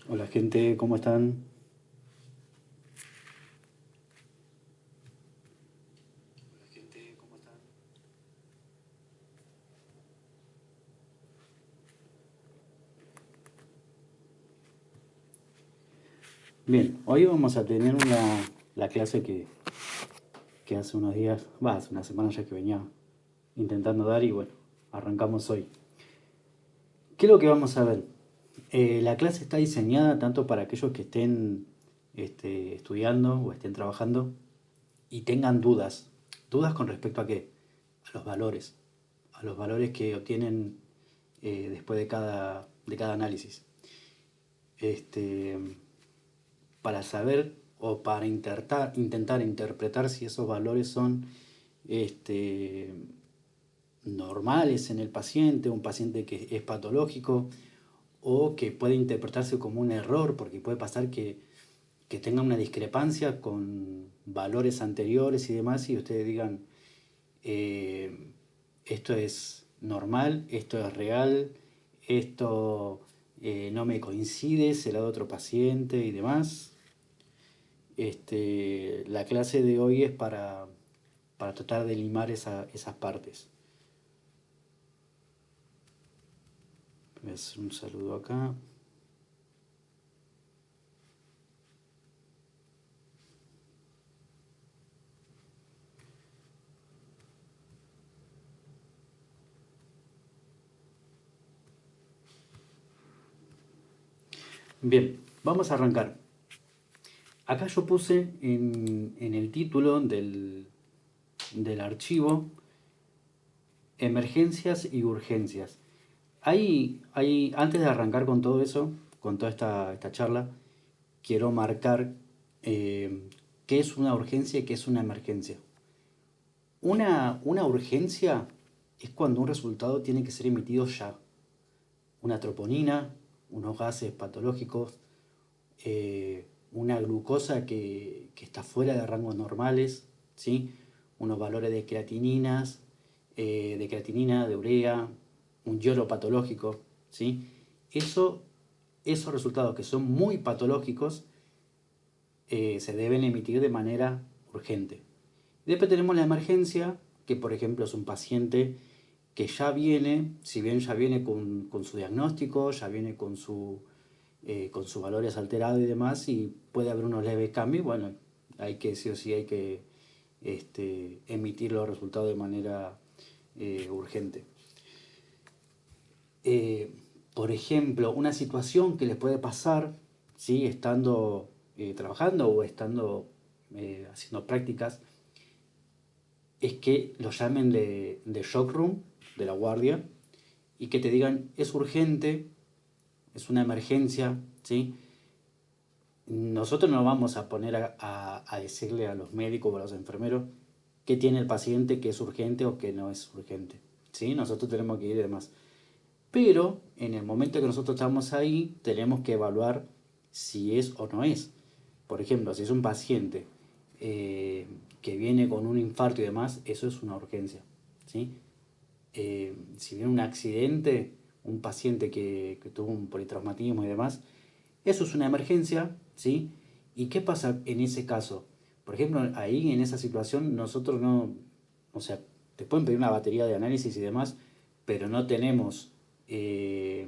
Hola gente, ¿cómo están? Bien, hoy vamos a tener la clase que hace unos días, hace una semana ya que venía intentando dar y bueno, arrancamos hoy. ¿Qué es lo que vamos a ver? La clase está diseñada tanto para aquellos que estén estudiando o estén trabajando y tengan dudas. ¿Dudas con respecto a qué? A los valores que obtienen después de cada análisis. Este, para saber o para intentar interpretar si esos valores son este, normales en el paciente, un paciente que es patológico o que puede interpretarse como un error, porque puede pasar que tenga una discrepancia con valores anteriores y demás, y ustedes digan, eh, esto es normal, esto es real, esto no me coincide, será de otro paciente y demás. La clase de hoy es para tratar de limar esas partes. Voy a hacer un saludo acá. Bien, vamos a arrancar. Acá yo puse en el título del archivo emergencias y urgencias. Antes de arrancar con todo eso, con toda esta charla, quiero marcar qué es una urgencia y qué es una emergencia. Una urgencia es cuando un resultado tiene que ser emitido ya. Una troponina, unos gases patológicos, una glucosa que está fuera de rangos normales, ¿sí? Unos valores de creatininas, de creatinina, de urea, un yodo patológico, ¿sí? Eso, esos resultados que son muy patológicos se deben emitir de manera urgente. Después tenemos la emergencia, que por ejemplo es un paciente que ya viene, si bien ya viene con su diagnóstico, ya viene con sus valores alterados y demás, y puede haber unos leves cambios, bueno, hay que sí o sí hay que emitir los resultados de manera urgente. Eh, por ejemplo, una situación que les puede pasar, ¿sí? Estando trabajando o estando haciendo prácticas, es que lo llamen de shock room, de la guardia, y que te digan, es urgente, es una emergencia, ¿sí? Nosotros no vamos a poner a decirle a los médicos o a los enfermeros qué tiene el paciente, que es urgente o que no es urgente, ¿sí? Nosotros tenemos que ir y demás. Pero en el momento que nosotros estamos ahí, tenemos que evaluar si es o no es. Por ejemplo, si es un paciente que viene con un infarto y demás, eso es una urgencia, ¿sí? Si viene un accidente, un paciente que tuvo un politraumatismo y demás, eso es una emergencia, ¿sí? ¿Y qué pasa en ese caso? Por ejemplo, ahí en esa situación nosotros no, o sea, te pueden pedir una batería de análisis y demás, pero no tenemos eh,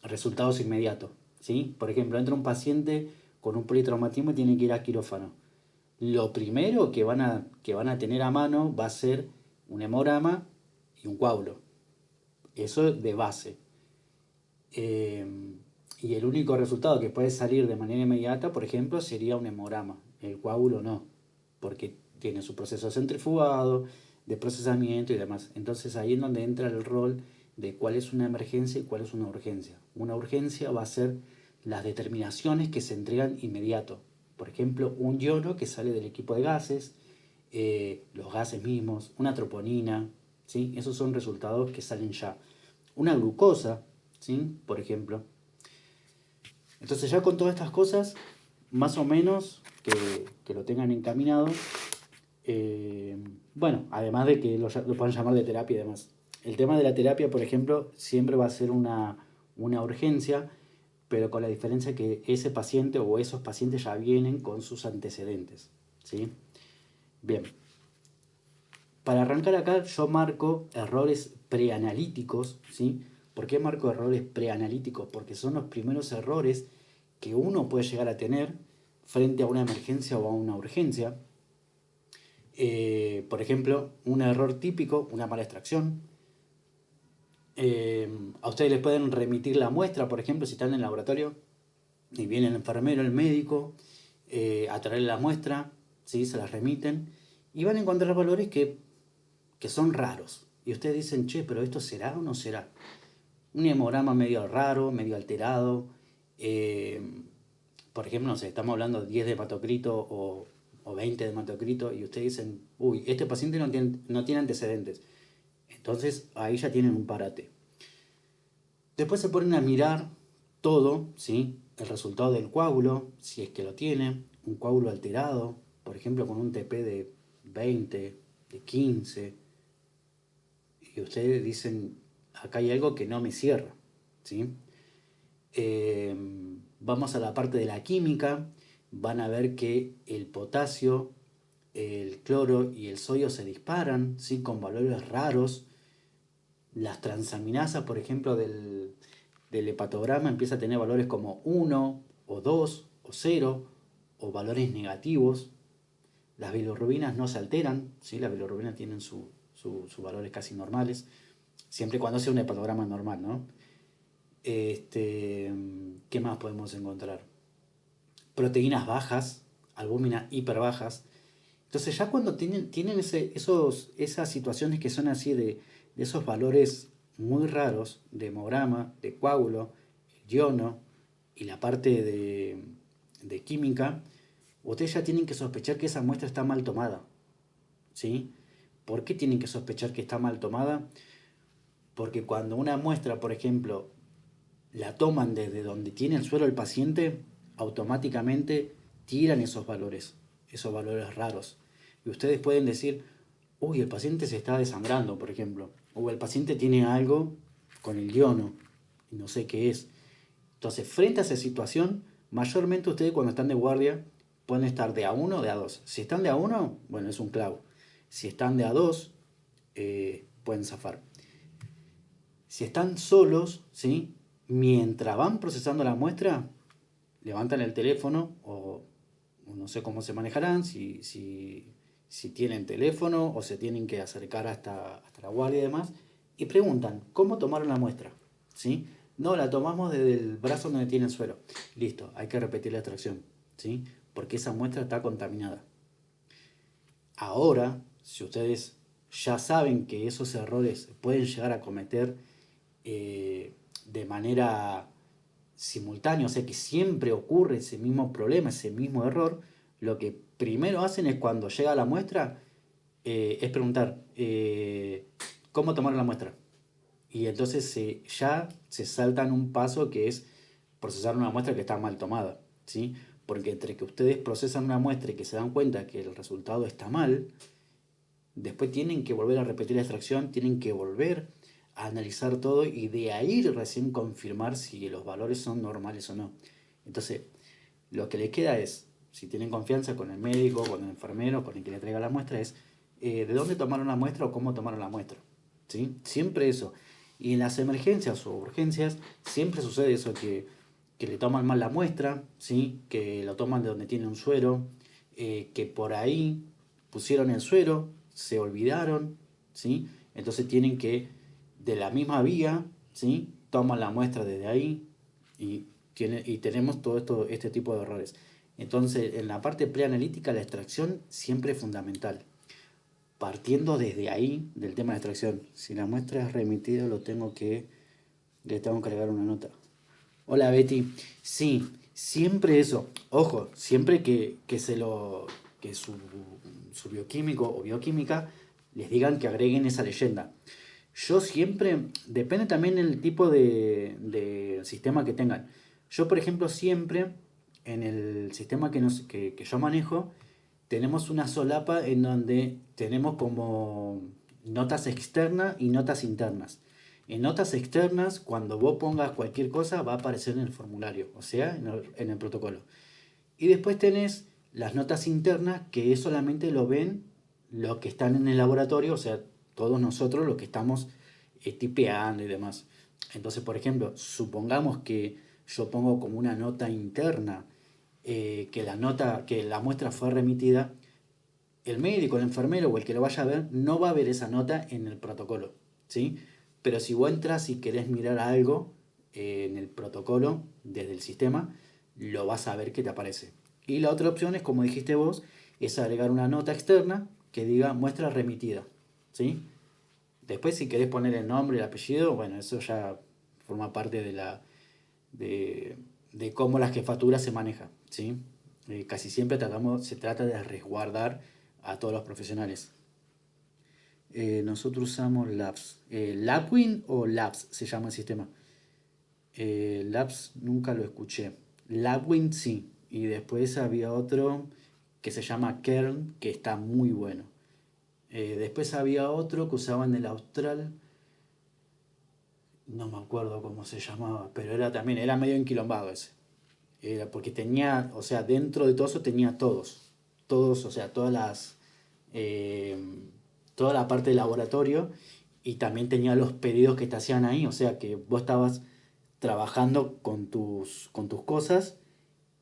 resultados inmediatos, ¿sí? Por ejemplo, entra un paciente con un politraumatismo y tiene que ir a quirófano. Lo primero que van a tener a mano va a ser un hemograma y un coágulo. Eso de base. Eh, y el único resultado que puede salir de manera inmediata, por ejemplo, sería un hemograma. El coágulo no, porque tiene su proceso centrifugado, de procesamiento y demás. Entonces ahí es donde entra el rol de cuál es una emergencia y cuál es una urgencia. Una urgencia va a ser las determinaciones que se entregan inmediato. Por ejemplo, un yodo que sale del equipo de gases, los gases mismos, una troponina, ¿sí? Esos son resultados que salen ya. Una glucosa, ¿sí? Por ejemplo. Entonces ya con todas estas cosas, más o menos que lo tengan encaminado, eh, bueno, además de que lo puedan llamar de terapia y demás. El tema de la terapia, por ejemplo, siempre va a ser una urgencia, pero con la diferencia que ese paciente o esos pacientes ya vienen con sus antecedentes, ¿sí? Bien, para arrancar acá yo marco errores preanalíticos, ¿sí? ¿Por qué marco errores preanalíticos? Porque son los primeros errores que uno puede llegar a tener frente a una emergencia o a una urgencia. Por ejemplo, un error típico, una mala extracción. A ustedes les pueden remitir la muestra, por ejemplo, si están en el laboratorio y viene el enfermero, el médico, a traerle la muestra, ¿sí? Se las remiten y van a encontrar valores que son raros. Y ustedes dicen, che, pero ¿esto será o no será? Un hemograma medio raro, medio alterado. eh, por ejemplo, no sé, estamos hablando de 10 de hematocrito o 20 de hematocrito y ustedes dicen, uy, este paciente no tiene antecedentes. Entonces ahí ya tienen un parate. Después se ponen a mirar todo, ¿sí? El resultado del coágulo, si es que lo tiene, un coágulo alterado, por ejemplo, con un TP de 20, de 15, y ustedes dicen, acá hay algo que no me cierra, ¿sí? Eh, Vamos a la parte de la química, van a ver que el potasio, el cloro y el sodio se disparan, ¿sí? Con valores raros. Las transaminasas, por ejemplo, del hepatograma empieza a tener valores como 1 o 2 o 0 o valores negativos. Las bilirrubinas no se alteran, ¿sí? Las bilirrubinas tienen sus valores casi normales, siempre y cuando sea un hepatograma normal, ¿no? ¿Qué más podemos encontrar? Proteínas bajas, albúminas hiper bajas. Entonces ya cuando tienen esas situaciones que son así de esos valores muy raros de hemograma, de coágulo, iono y la parte de química, ustedes ya tienen que sospechar que esa muestra está mal tomada, ¿sí? ¿Por qué tienen que sospechar que está mal tomada? Porque cuando una muestra, por ejemplo, la toman desde donde tiene el suero el paciente, automáticamente tiran esos valores raros. Y ustedes pueden decir, uy, el paciente se está desangrando, por ejemplo, o el paciente tiene algo con el iono, y no sé qué es. Entonces, frente a esa situación, mayormente ustedes cuando están de guardia pueden estar de A1 o de A2. Si están de A1, bueno, es un clavo. Si están de A2, pueden zafar. Si están solos, ¿sí? Mientras van procesando la muestra, levantan el teléfono o no sé cómo se manejarán, si tienen teléfono o se tienen que acercar hasta la guardia y demás, y preguntan, ¿cómo tomaron la muestra? ¿Sí? No, la tomamos desde el brazo donde tiene el suero. Listo, hay que repetir la extracción, ¿sí? Porque esa muestra está contaminada. Ahora, si ustedes ya saben que esos errores pueden llegar a cometer de manera simultánea, o sea que siempre ocurre ese mismo problema, ese mismo error, lo que primero hacen es cuando llega la muestra, es preguntar, ¿cómo tomaron la muestra? Y entonces ya se saltan un paso que es procesar una muestra que está mal tomada, ¿sí? Porque entre que ustedes procesan una muestra y que se dan cuenta que el resultado está mal, después tienen que volver a repetir la extracción, tienen que volver a analizar todo y de ahí recién confirmar si los valores son normales o no. Entonces, lo que les queda es, si tienen confianza con el médico, con el enfermero, con el que le traiga la muestra, es de dónde tomaron la muestra o cómo tomaron la muestra. ¿Sí? Siempre eso. Y en las emergencias o urgencias siempre sucede eso, que le toman mal la muestra, ¿sí? Que lo toman de donde tiene un suero, que por ahí pusieron el suero, se olvidaron, ¿sí? Entonces tienen que, de la misma vía, ¿sí? Toman la muestra desde ahí y tenemos este tipo de errores. Entonces, en la parte preanalítica, la extracción siempre es fundamental. Partiendo desde ahí del tema de extracción. Si la muestra es remitida, le tengo que agregar una nota. Hola Betty. Sí, siempre eso. Ojo, siempre que su bioquímico o bioquímica les digan que agreguen esa leyenda. Yo siempre, depende también del tipo de sistema que tengan. Yo, por ejemplo, siempre en el sistema que yo manejo, tenemos una solapa en donde tenemos como notas externas y notas internas. En notas externas, cuando vos pongas cualquier cosa, va a aparecer en el formulario, o sea, en el protocolo. Y después tenés las notas internas, que solamente lo ven los que están en el laboratorio, o sea, todos nosotros los que estamos tipeando y demás. Entonces, por ejemplo, supongamos que yo pongo como una nota interna que la muestra fue remitida, el médico, el enfermero o el que lo vaya a ver no va a ver esa nota en el protocolo, ¿sí? Pero si vos entras y querés mirar algo en el protocolo desde el sistema, lo vas a ver que te aparece. Y la otra opción es, como dijiste vos, es agregar una nota externa que diga muestra remitida, ¿sí? Después si querés poner el nombre, el apellido, bueno, eso ya forma parte de, de cómo la jefatura se maneja, ¿sí? Casi siempre se trata de resguardar a todos los profesionales. Nosotros usamos Labs. ¿Labwin o Labs se llama el sistema? Labs nunca lo escuché. Labwin sí. Y después había otro que se llama Kern, que está muy bueno. Después había otro que usaban el Austral, no me acuerdo cómo se llamaba, pero era también, era medio enquilombado ese. Era porque tenía, o sea, dentro de todo eso tenía todos, o sea, eh, toda la parte de laboratorio y también tenía los pedidos que te hacían ahí, o sea, que vos estabas trabajando con tus cosas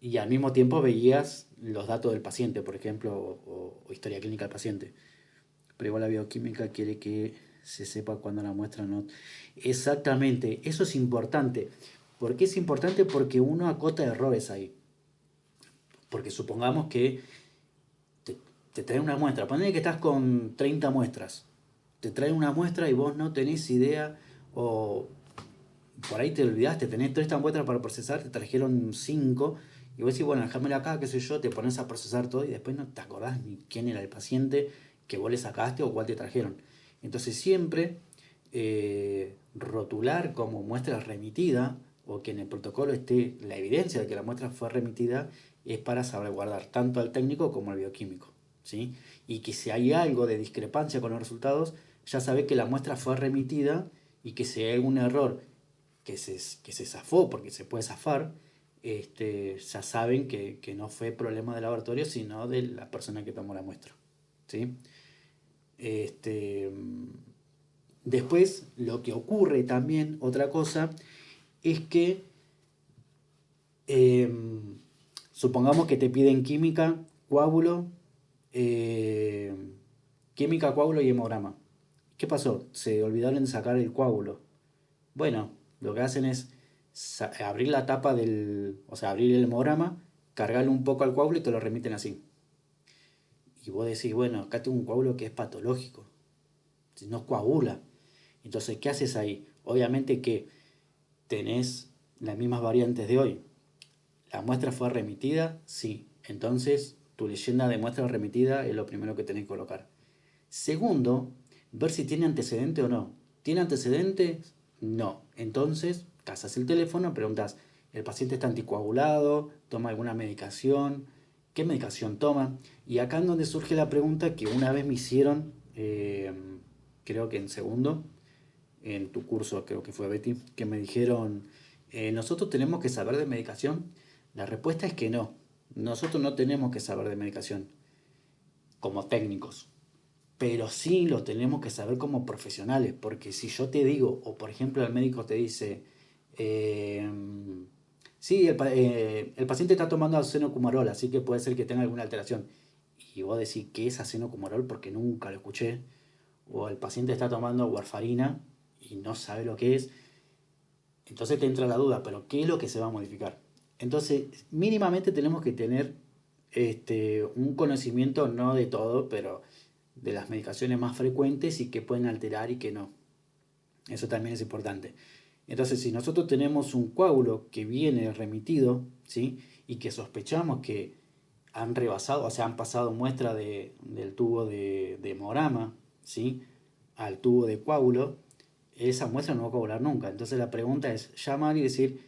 y al mismo tiempo veías los datos del paciente, por ejemplo, o historia clínica del paciente. Pero igual la bioquímica quiere que se sepa cuándo la muestra no. Exactamente, eso es importante. ¿Por qué es importante? Porque uno acota errores ahí. Porque supongamos que te, te trae una muestra, ponele que estás con 30 muestras, te trae una muestra y vos no tenés idea, o por ahí te olvidaste, tenés 30 muestras para procesar, te trajeron 5, y vos decís, bueno, déjamela acá, qué sé yo, te pones a procesar todo y después no te acordás ni quién era el paciente que vos le sacaste o cuál te trajeron. Entonces siempre rotular como muestra remitida o que en el protocolo esté la evidencia de que la muestra fue remitida es para salvaguardar tanto al técnico como al bioquímico, ¿sí? Y que si hay algo de discrepancia con los resultados, ya sabe que la muestra fue remitida y que si hay algún error que se zafó, porque se puede zafar, ya saben que no fue problema del laboratorio, sino de la persona que tomó la muestra, ¿sí? Este, Después, lo que ocurre también, otra cosa, es que eh, supongamos que te piden química, coágulo, eh, química, coágulo y hemograma. ¿Qué pasó? Se olvidaron de sacar el coágulo. Bueno, lo que hacen es abrir la tapa o sea, abrir el hemograma, cargarle un poco al coágulo y te lo remiten así. Y vos decís, bueno, acá tengo un coágulo que es patológico, si no coagula. Entonces, ¿qué haces ahí? Obviamente que tenés las mismas variantes de hoy. ¿La muestra fue remitida? Sí. Entonces, tu leyenda de muestra remitida es lo primero que tenés que colocar. Segundo, ver si tiene antecedente o no. ¿Tiene antecedente? No. Entonces, casas el teléfono, preguntas, ¿el paciente está anticoagulado? ¿Toma alguna medicación? ¿Qué medicación toma? Y acá es donde surge la pregunta que una vez me hicieron, creo que en segundo, en tu curso, creo que fue Betty, que me dijeron, ¿nosotros tenemos que saber de medicación? La respuesta es que no. Nosotros no tenemos que saber de medicación como técnicos, pero sí lo tenemos que saber como profesionales, porque si yo te digo, o por ejemplo el médico te dice, eh, sí, el paciente está tomando acenocumarol, así que puede ser que tenga alguna alteración, y vos decís, ¿qué es acenocumarol? Porque nunca lo escuché, o el paciente está tomando warfarina y no sabe lo que es, entonces te entra la duda, pero ¿qué es lo que se va a modificar? Entonces, mínimamente tenemos que tener un conocimiento, no de todo, pero de las medicaciones más frecuentes y que pueden alterar y que no. Eso también es importante. Entonces, si nosotros tenemos un coágulo que viene remitido, ¿sí? Y que sospechamos que han rebasado, o sea, han pasado muestra del tubo de hemograma, ¿sí? Al tubo de coágulo, esa muestra no va a coagular nunca. Entonces la pregunta es llamar y decir,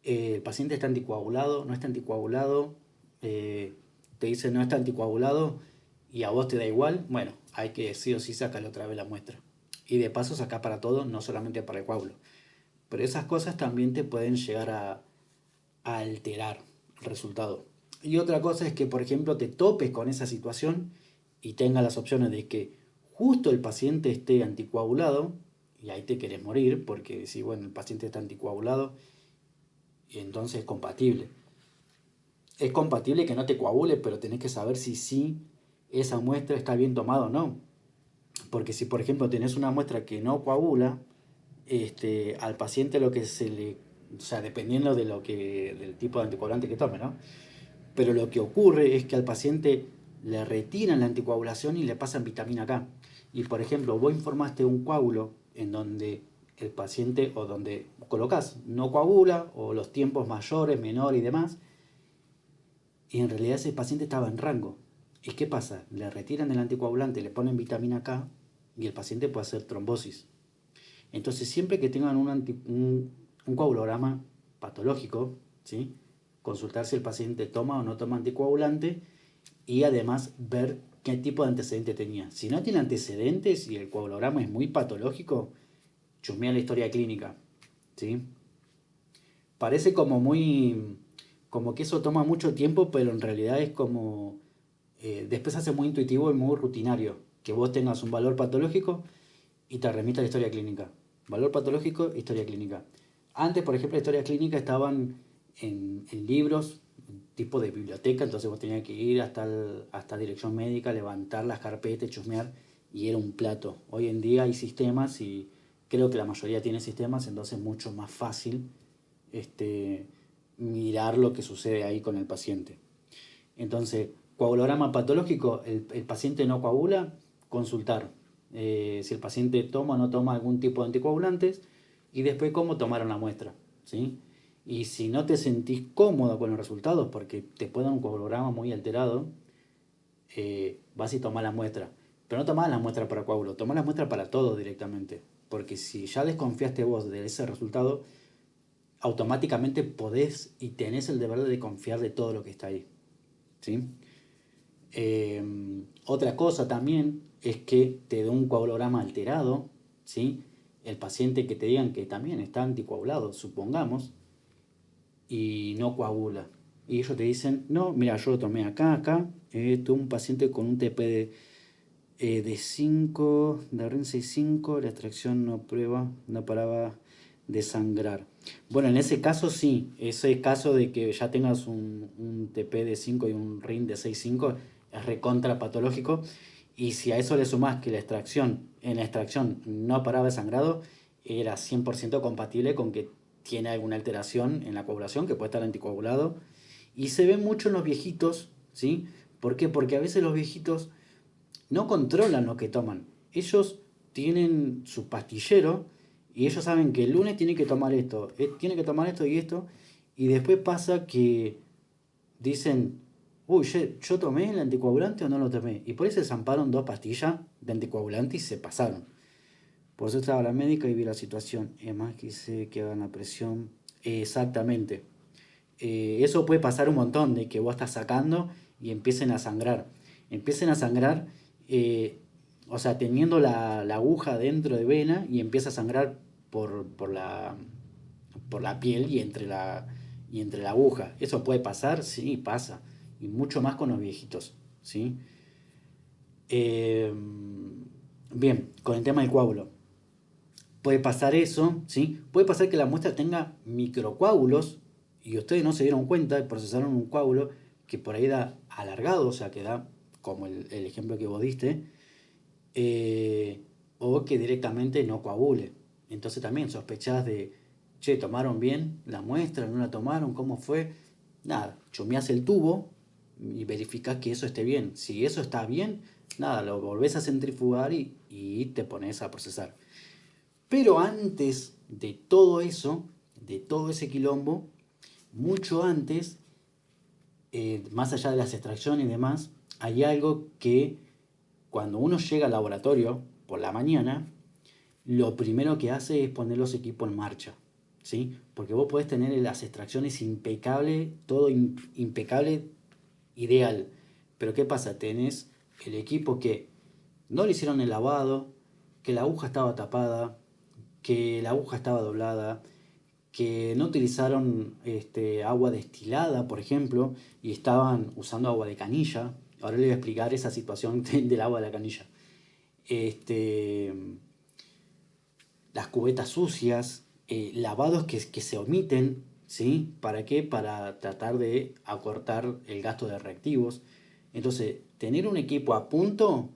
el paciente está anticoagulado, no está anticoagulado, eh, te dice no está anticoagulado y a vos te da igual, bueno, hay que sí o sí sacarle otra vez la muestra. Y de paso saca para todo, no solamente para el coágulo. Pero esas cosas también te pueden llegar a alterar el resultado. Y otra cosa es que, por ejemplo, te topes con esa situación y tengas las opciones de que justo el paciente esté anticoagulado, y ahí te querés morir, porque si bueno, el paciente está anticoagulado, y entonces es compatible. Es compatible que no te coagule, pero tenés que saber si sí esa muestra está bien tomada o no. Porque si, por ejemplo, tenés una muestra que no coagula, al paciente lo que se le, o sea, dependiendo de del tipo de anticoagulante que tome, ¿no? Pero lo que ocurre es que al paciente le retiran la anticoagulación y le pasan vitamina K. Y por ejemplo, vos informaste un coágulo en donde el paciente o donde colocas no coagula o los tiempos mayores, menores y demás, y en realidad ese paciente estaba en rango. ¿Y qué pasa? Le retiran el anticoagulante, le ponen vitamina K y el paciente puede hacer trombosis. Entonces, siempre que tengan un coagulograma patológico, ¿sí? Consultar si el paciente toma o no toma anticoagulante y además ver qué tipo de antecedente tenía. Si no tiene antecedentes y el coagulograma es muy patológico, chusmea la historia clínica, ¿sí? Parece como muy, como que eso toma mucho tiempo, pero en realidad es como, después hace muy intuitivo y muy rutinario, que vos tengas un valor patológico y te remite a la historia clínica. Valor patológico, historia clínica. Antes, por ejemplo, la historia clínica estaban en libros, tipo de biblioteca, entonces vos tenías que ir hasta dirección médica, levantar las carpetas, chusmear, y era un plato. Hoy en día hay sistemas y creo que la mayoría tiene sistemas, entonces es mucho más fácil este, mirar lo que sucede ahí con el paciente. Entonces, coagulograma patológico, el paciente no coagula, consultar si el paciente toma o no toma algún tipo de anticoagulantes y después cómo tomaron la muestra, ¿sí? Y si no te sentís cómodo con los resultados porque te puede dar un coagulograma muy alterado, vas y tomás la muestra. Pero no tomás la muestra para coágulo, tomás la muestra para todo directamente. Porque si ya desconfiaste vos de ese resultado, automáticamente podés y tenés el deber de confiar de todo lo que está ahí, ¿sí? Otra cosa también es que te dé un coagulograma alterado, ¿sí? El paciente que te digan que también está anticoagulado, supongamos, y no coagula. Y ellos te dicen, no, mira, yo lo tomé acá, tuve un paciente con un TP de 5, de RIN 6,5, la extracción no paraba de sangrar. Bueno, en ese caso sí, ese caso de que ya tengas un TP de 5 y un RIN de 6,5 es recontra patológico. Y si a eso le sumás que en la extracción no paraba de sangrado, era 100% compatible con que tiene alguna alteración en la coagulación, que puede estar anticoagulado. Y se ve mucho en los viejitos, ¿sí? ¿Por qué? Porque a veces los viejitos no controlan lo que toman. Ellos tienen su pastillero y ellos saben que el lunes tiene que tomar esto, tiene que tomar esto y esto, y después pasa que dicen, uy, yo tomé el anticoagulante o no lo tomé, y por eso se zamparon 2 pastillas de anticoagulante y se pasaron. Por eso estaba la médica y vi la situación. Es más, quise que hagan la presión. Exactamente. Eso puede pasar un montón, de que vos estás sacando y empiecen a sangrar. Empiecen a sangrar, eh, o sea, teniendo la aguja dentro de vena y empieza a sangrar por la piel y entre la aguja. ¿Eso puede pasar? Sí, pasa. Y mucho más con los viejitos, ¿sí? Eh, Bien, con el tema del coágulo. Puede pasar eso, ¿sí? Puede pasar que la muestra tenga microcoágulos y ustedes no se dieron cuenta y procesaron un coágulo que por ahí da alargado, o sea, que da como el ejemplo que vos diste, eh, o que directamente no coagule. Entonces también sospechás de, che, ¿tomaron bien la muestra? ¿No la tomaron? ¿Cómo fue? Nada, chumeás el tubo y verificás que eso esté bien. Si eso está bien, nada, lo volvés a centrifugar y te pones a procesar. Pero antes de todo eso, de todo ese quilombo, mucho antes, más allá de las extracciones y demás, hay algo que cuando uno llega al laboratorio por la mañana, lo primero que hace es poner los equipos en marcha, ¿sí? Porque vos podés tener las extracciones impecable, todo impecable, ideal. Pero ¿qué pasa? Tenés el equipo que no le hicieron el lavado, que la aguja estaba tapada, que la aguja estaba doblada, que no utilizaron agua destilada, por ejemplo, y estaban usando agua de canilla. Ahora les voy a explicar esa situación del agua de la canilla. Este, las cubetas sucias, lavados que se omiten, ¿sí? ¿Para qué? Para tratar de acortar el gasto de reactivos. Entonces, tener un equipo a punto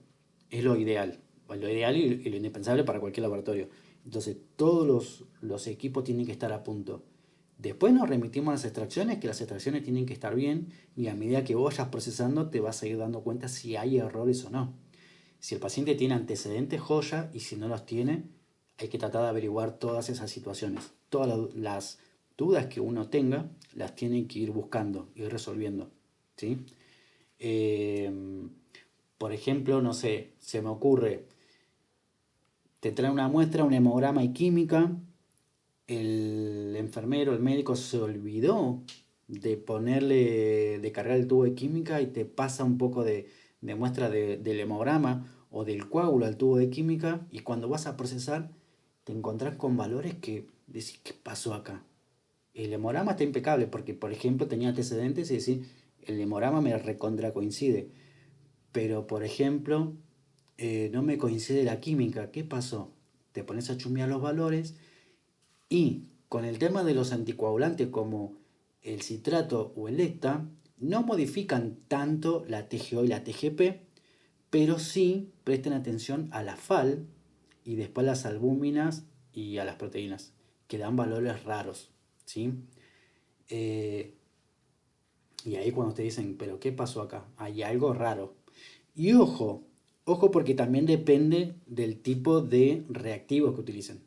es lo ideal, o lo ideal y lo indispensable para cualquier laboratorio. Entonces, todos los equipos tienen que estar a punto. Después nos remitimos a las extracciones, que las extracciones tienen que estar bien y a medida que vos vayas procesando te vas a ir dando cuenta si hay errores o no. Si el paciente tiene antecedentes, joya, y si no los tiene, hay que tratar de averiguar todas esas situaciones. Todas las dudas que uno tenga, las tienen que ir buscando, ir resolviendo. ¿Sí? Eh, por ejemplo, no sé, se me ocurre, te trae una muestra, un hemograma y química, el enfermero, el médico se olvidó de ponerle, de cargar el tubo de química y te pasa un poco de muestra del hemograma o del coágulo al tubo de química y cuando vas a procesar te encontrás con valores que decís, ¿qué pasó acá? El hemograma está impecable porque, por ejemplo, tenía antecedentes y decís, el hemograma me recontra coincide, pero, por ejemplo, no me coincide la química, ¿qué pasó? Te pones a chusmear los valores y con el tema de los anticoagulantes como el citrato o el lecta, no modifican tanto la TGO y la TGP, pero sí presten atención a la FAL y después a las albúminas y a las proteínas, que dan valores raros. ¿Sí? Eh, y ahí cuando te dicen, pero ¿qué pasó acá? Hay algo raro. Y ojo, ojo porque también depende del tipo de reactivos que utilicen.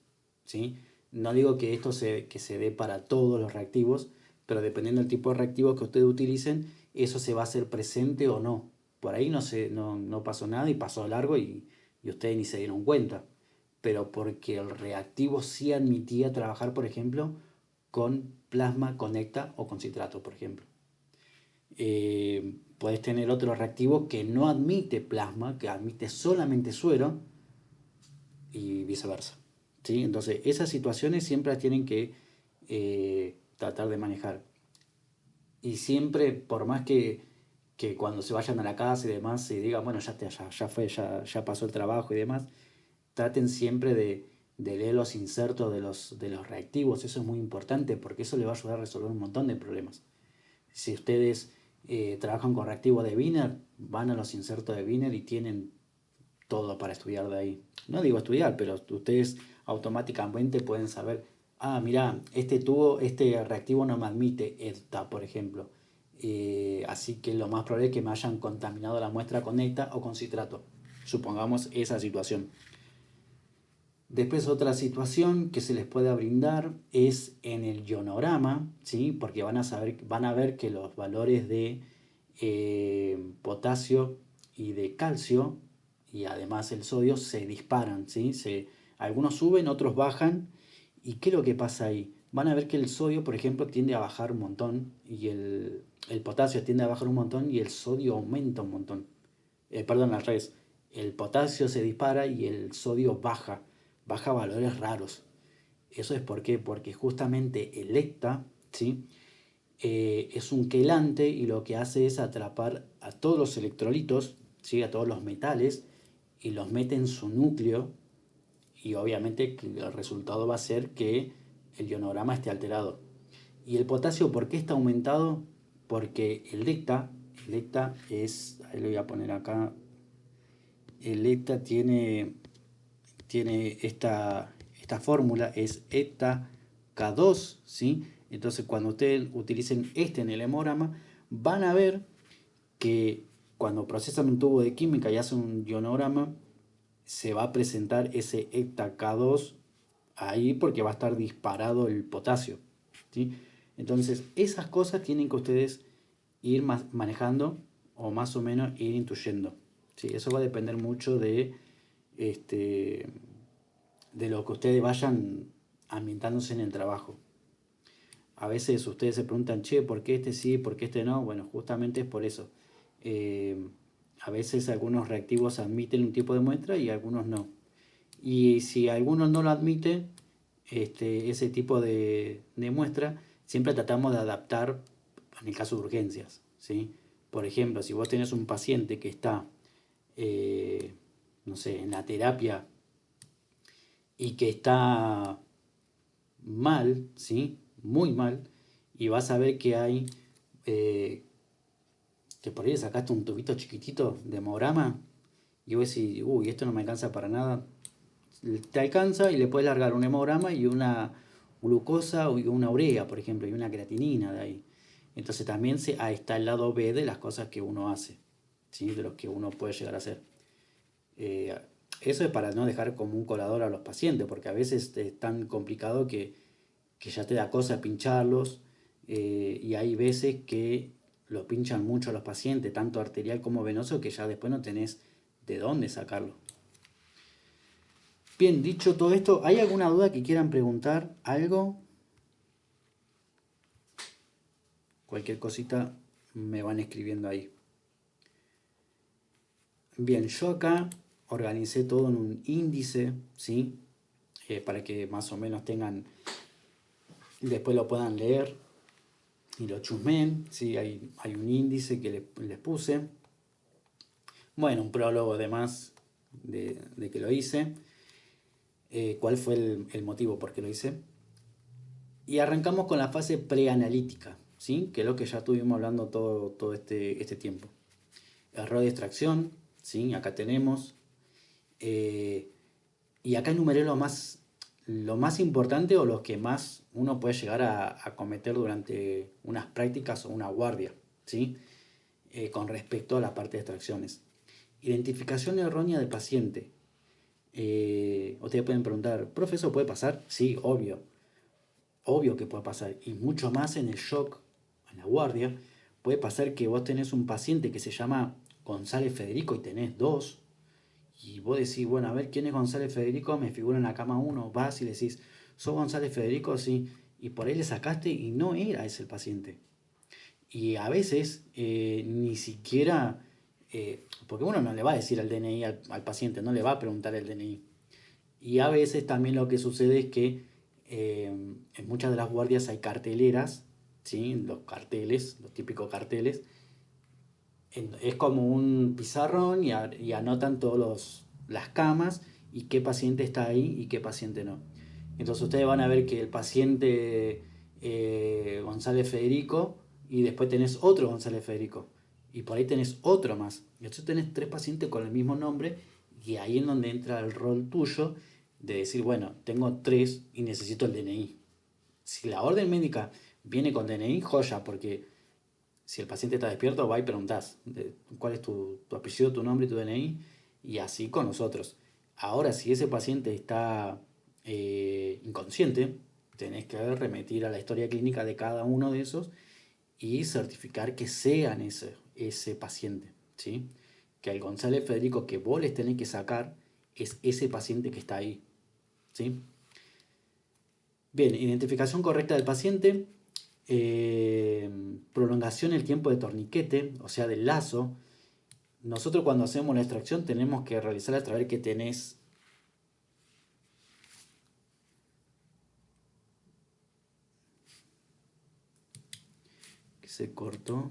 ¿Sí? No digo que que se dé para todos los reactivos, pero dependiendo del tipo de reactivo que ustedes utilicen, eso se va a hacer presente o no. Por ahí no pasó nada y pasó largo y ustedes ni se dieron cuenta. Pero porque el reactivo sí admitía trabajar, por ejemplo, con plasma, conecta o con citrato, por ejemplo. Puedes tener otro reactivo que no admite plasma, que admite solamente suero y viceversa. ¿Sí? Entonces, esas situaciones siempre las tienen que tratar de manejar. Y siempre, por más que cuando se vayan a la casa y demás se digan, bueno, ya fue, ya pasó el trabajo y demás, traten siempre de leer los insertos de los reactivos. Eso es muy importante porque eso le va a ayudar a resolver un montón de problemas. Si ustedes trabajan con reactivo de Wiener, van a los insertos de Wiener y tienen todo para estudiar de ahí. No digo estudiar, pero ustedes automáticamente pueden saber, ah, mira, este tubo, este reactivo no me admite ETA, por ejemplo. Así que lo más probable es que me hayan contaminado la muestra con ETA o con citrato. Supongamos esa situación. Después otra situación que se les puede brindar es en el ionograma, ¿sí? Porque van a ver que los valores de potasio y de calcio y además el sodio se disparan, ¿sí? Algunos suben, otros bajan. ¿Y qué es lo que pasa ahí? Van a ver que el sodio, por ejemplo, tiende a bajar un montón y el potasio tiende a bajar un montón y el sodio aumenta un montón. Perdón, al revés. El potasio se dispara y el sodio baja valores raros. ¿Eso es por qué? Porque justamente el ECTA, ¿sí? Es un quelante y lo que hace es atrapar a todos los electrolitos, ¿sí? A todos los metales y los mete en su núcleo y obviamente el resultado va a ser que el ionograma esté alterado. ¿Y el potasio por qué está aumentado? Porque el ECTA es, ahí lo voy a poner acá, el ECTA tiene esta fórmula, es ETA K2, ¿sí? Entonces cuando ustedes utilicen este en el hemograma, van a ver que cuando procesan un tubo de química y hacen un ionograma, se va a presentar ese ETA K2 ahí porque va a estar disparado el potasio, ¿sí? Entonces esas cosas tienen que ustedes ir manejando o más o menos ir intuyendo, ¿sí? Eso va a depender mucho este, de lo que ustedes vayan ambientándose en el trabajo. A veces ustedes se preguntan, che, ¿por qué este sí, por qué este no? Bueno, justamente es por eso. Eh, a veces algunos reactivos admiten un tipo de muestra y algunos no. Y si alguno no lo admite, ese tipo de muestra, siempre tratamos de adaptar en el caso de urgencias, ¿sí? Por ejemplo, si vos tenés un paciente que está, eh, no sé, en la terapia y que está mal, ¿sí? Muy mal, y vas a ver que hay, eh, que por ahí le sacaste un tubito chiquitito de hemograma, y vos decís, uy, esto no me alcanza para nada, te alcanza y le puedes largar un hemograma y una glucosa o una urea, por ejemplo, y una creatinina de ahí. Entonces también ahí está el lado B de las cosas que uno hace, ¿sí? De los que uno puede llegar a hacer. Eh, Eso es para no dejar como un colador a los pacientes, porque a veces es tan complicado que ya te da cosa pincharlos, y hay veces que lo pinchan mucho a los pacientes, tanto arterial como venoso, que ya después no tenés de dónde sacarlo. Bien, dicho todo esto, ¿hay alguna duda que quieran preguntar? ¿Algo? Cualquier cosita me van escribiendo ahí. Bien, yo acá organicé todo en un índice, ¿sí? Para que más o menos tengan, después lo puedan leer y lo chusmen, ¿sí? Hay un índice que les puse. Bueno, un prólogo además de que lo hice. ¿Cuál fue el motivo por qué lo hice? Y arrancamos con la fase preanalítica, ¿sí? Que es lo que ya estuvimos hablando todo este tiempo. Error de extracción, ¿sí? Acá tenemos. eh, y acá enumeré lo más importante o los que más uno puede llegar a cometer durante unas prácticas o una guardia, ¿sí? Con respecto a la parte de extracciones. Identificación errónea del paciente. Ustedes pueden preguntar, ¿profe, eso puede pasar? Sí, obvio. Obvio que puede pasar. Y mucho más en el shock, en la guardia. Puede pasar que vos tenés un paciente que se llama González Federico y tenés dos. Y vos decís, bueno, a ver quién es González Federico, me figura en la cama uno. Vas y decís, ¿sos González Federico? Sí. Y por ahí le sacaste y no era ese el paciente. Y a veces ni siquiera, porque uno no le va a decir el DNI al paciente, no le va a preguntar el DNI. Y a veces también lo que sucede es que en muchas de las guardias hay carteleras, ¿sí? Los carteles, los típicos carteles. Es como un pizarrón y anotan todas las camas y qué paciente está ahí y qué paciente no. Entonces ustedes van a ver que el paciente González Federico y después tenés otro González Federico y por ahí tenés otro más. Entonces tenés tres pacientes con el mismo nombre y ahí es donde entra el rol tuyo de decir, bueno, tengo tres y necesito el DNI. Si la orden médica viene con DNI, joya, porque si el paciente está despierto, va y preguntás cuál es tu apellido, tu nombre y tu DNI, y así con nosotros. Ahora, si ese paciente está inconsciente, tenés que remitir a la historia clínica de cada uno de esos y certificar que sean ese paciente, ¿sí? Que el González Federico que vos les tenés que sacar es ese paciente que está ahí, ¿sí? Bien, identificación correcta del paciente, prolongación del tiempo de torniquete, o sea, del lazo. Nosotros cuando hacemos la extracción tenemos que realizar a través que tenés. Que se cortó.